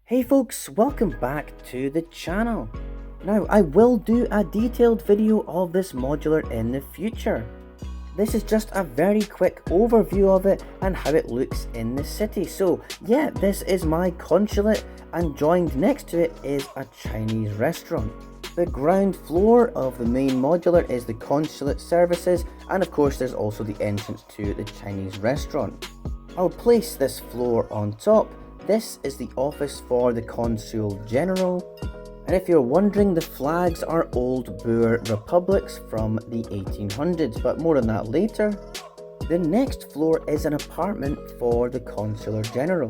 Hey folks, welcome back to the channel. Now I will do a detailed video of this modular in the future. This is just a very quick overview of it and how it looks in the city. So yeah, this is my consulate and joined next to it is a Chinese restaurant. The ground floor of the main modular is the consulate services, and of course there's also the entrance to the Chinese restaurant. I'll place this floor on top. This is the office for the Consulate General, and if you're wondering, the flags are old Boer republics from the 1800s, but more on that later. The next floor is an apartment for the Consulate General.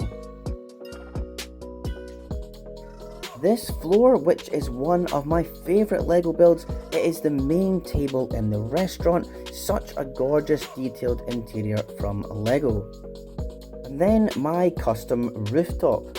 This floor, which is one of my favourite Lego builds, it is the main table in the restaurant. Such a gorgeous detailed interior from Lego. And then my custom rooftop.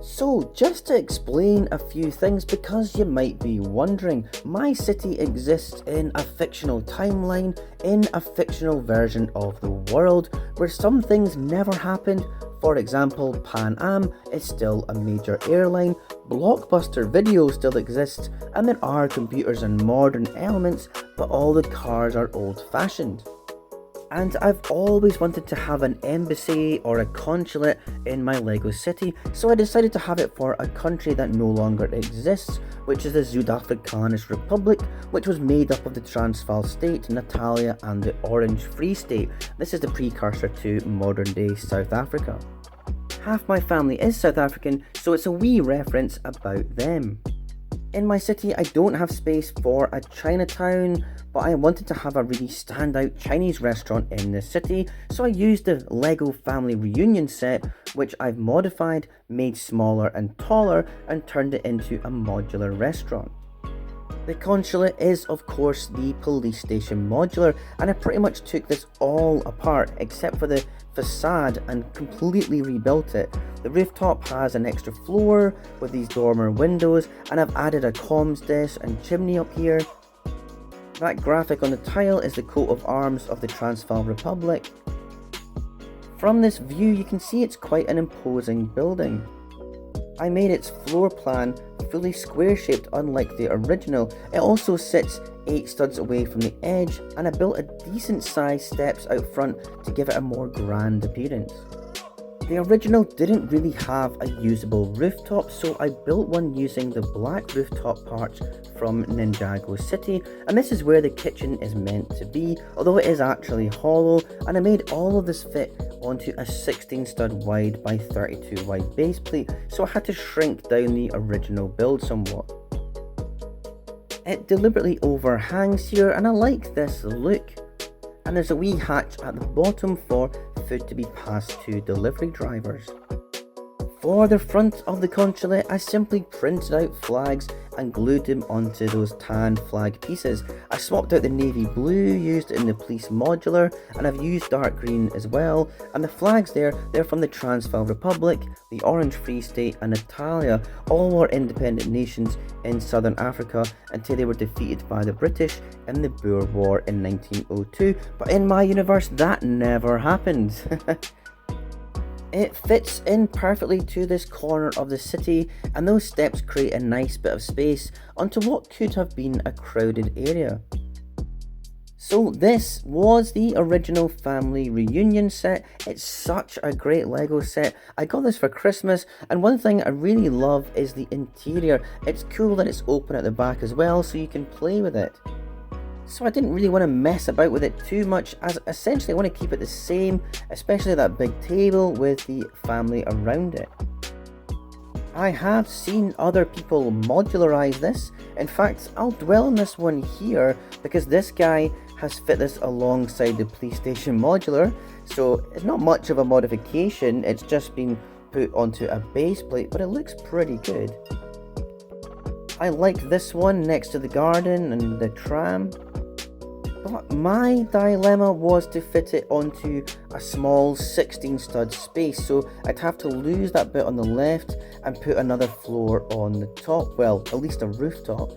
So just to explain a few things, because you might be wondering, my city exists in a fictional timeline, in a fictional version of the world, where some things never happened. For example, Pan Am is still a major airline, Blockbuster Video still exists, and there are computers and modern elements, but all the cars are old-fashioned. And I've always wanted to have an embassy or a consulate in my Lego city, so I decided to have it for a country that no longer exists, which is the Zuid Afrikaanisch Republik, which was made up of the Transvaal State, Natalia and the Orange Free State. This is the precursor to modern day South Africa. Half my family is South African, so it's a wee reference about them. In my city, I don't have space for a Chinatown, but I wanted to have a really standout Chinese restaurant in the city, so I used the Lego family reunion set, which I've modified, made smaller and taller, and turned it into a modular restaurant. The consulate is of course the police station modular, and I pretty much took this all apart except for the facade and completely rebuilt it. The rooftop has an extra floor with these dormer windows, and I've added a comms desk and chimney up here. That graphic on the tile is the coat of arms of the Transvaal Republic. From this view you can see it's quite an imposing building. I made its floor plan fully square shaped unlike the original. It also sits 8 studs away from the edge, and I built a decent sized steps out front to give it a more grand appearance. The original didn't really have a usable rooftop, so I built one using the black rooftop parts from Ninjago City, and this is where the kitchen is meant to be, although it is actually hollow, and I made all of this fit onto a 16 stud wide by 32 wide base plate, so I had to shrink down the original build somewhat. It deliberately overhangs here, and I like this look. And there's a wee hatch at the bottom for food to be passed to delivery drivers. For the front of the consulate, I simply printed out flags and glued them onto those tan flag pieces. I swapped out the navy blue used in the police modular, and I've used dark green as well. And the flags there, they're from the Transvaal Republic, the Orange Free State and Natalia. All were independent nations in southern Africa until they were defeated by the British in the Boer War in 1902. But in my universe, that never happened. It fits in perfectly to this corner of the city, and those steps create a nice bit of space onto what could have been a crowded area. So this was the original family reunion set. It's such a great Lego set. I got this for Christmas, and one thing I really love is the interior. It's cool that it's open at the back as well, so you can play with it. So I didn't really want to mess about with it too much, as essentially I want to keep it the same, especially that big table with the family around it. I have seen other people modularize this. In fact, I'll dwell on this one here because this guy has fit this alongside the police station modular, so it's not much of a modification, it's just been put onto a base plate, but it looks pretty good. I like this one next to the garden and the tram. But my dilemma was to fit it onto a small 16 stud space, so I'd have to lose that bit on the left and put another floor on the top, well, at least a rooftop.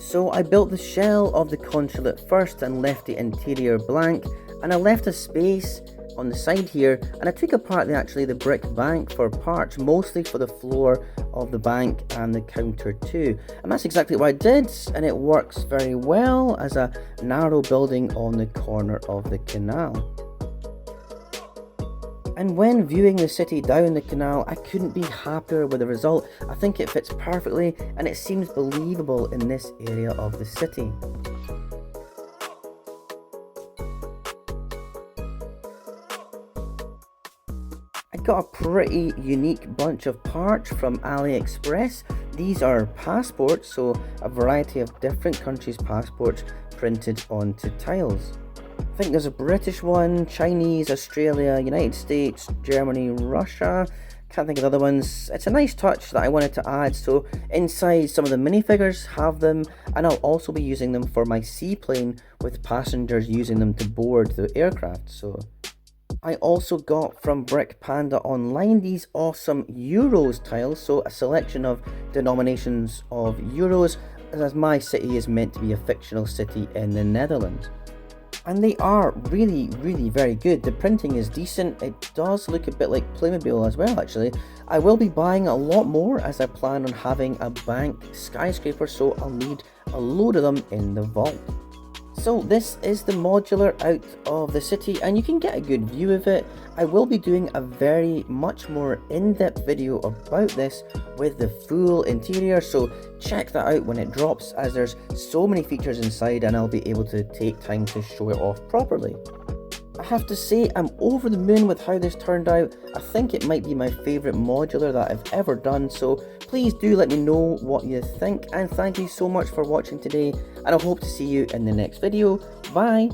So I built the shell of the consulate first and left the interior blank, and I left a space on the side here, and I took apart the brick bank for parts, mostly for the floor of the bank and the counter too. And that's exactly what I did, and it works very well as a narrow building on the corner of the canal. And when viewing the city down the canal, I couldn't be happier with the result. I think it fits perfectly and it seems believable in this area of the city. I got a pretty unique bunch of parts from AliExpress. These are passports, so a variety of different countries' passports printed onto tiles. I think there's a British one, Chinese, Australia, United States, Germany, Russia. Can't think of other ones. It's a nice touch that I wanted to add. So inside, some of the minifigures have them, and I'll also be using them for my seaplane with passengers using them to board the aircraft. So I also got from Brick Panda Online these awesome Euros tiles, so a selection of denominations of euros, as my city is meant to be a fictional city in the Netherlands. And they are really very good. The printing is decent. It does look a bit like Playmobil as well, actually. I will be buying a lot more as I plan on having a bank skyscraper, so I'll need a load of them in the vault. So this is the modular out of the city, and you can get a good view of it. I will be doing a much more in-depth video about this with the full interior, so check that out when it drops, as there's so many features inside and I'll be able to take time to show it off properly. I have to say, I'm over the moon with how this turned out. I think it might be my favourite modular that I've ever done, so please do let me know what you think, and thank you so much for watching today, and I hope to see you in the next video. Bye!